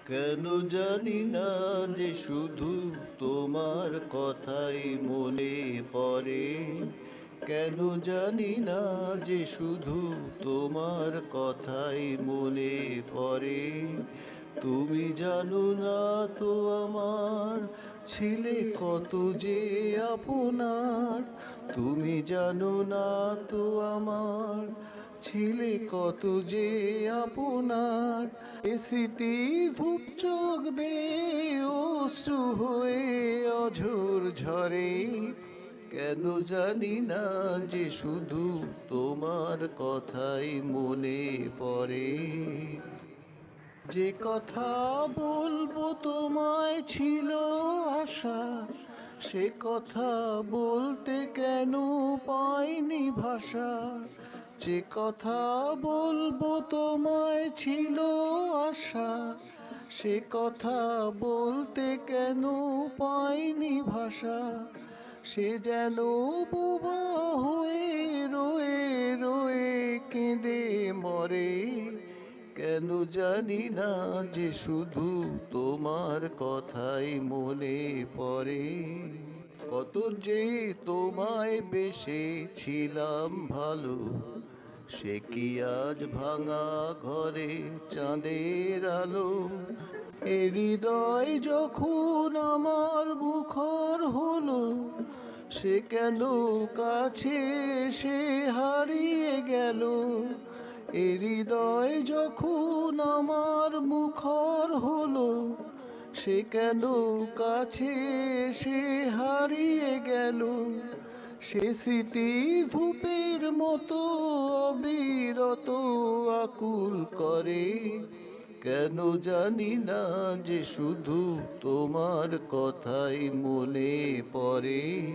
কেন জানি না যে শুধু তোমার কথাই মনে পড়ে। কেন জানি না যে শুধু তোমার কথাই মনে পড়ে। তুমি জানো না তো আমার ছিলে কত যে আপনার। তুমি জানো না তো আমার ছিলে কত যে আপনার। এ স্মৃতি ধূপ চোখ বেয়ে অশ্রু হয়ে অঝোর ঝরে। কেন জানি না যে শুধু তোমার কথাই মনে পড়ে। যে কথা বলবো তোমায় ছিল আশা, সে কথা বলতে কেন পাইনি ভাষা। যে কথা বলবো তোমায় ছিল আশা, সে কথা বলতে কেন পাইনি ভাষা। সে যেন বোবা হয়ে রয়ে রয়ে কেঁদে মরে। কেন জানি না যে শুধু তোমার কথাই মনে পড়ে। কত যে তোমায় বেসেছিলাম ভালো, সে কি আজ ভাঙা ঘরে চাঁদের আলো। এ হৃদয় যখন আমার মুখর হলো, সে কেন কাছে সে হারিয়ে গেল। এ হৃদয় যখন আমার মুখর হলো, সে কেন কাছে সে হারিয়ে গেল। সে স্মৃতি ধূপের মতো অবিরত আকুল করে। কেন জানি না যে শুধু তোমার কথাই মনে পড়ে।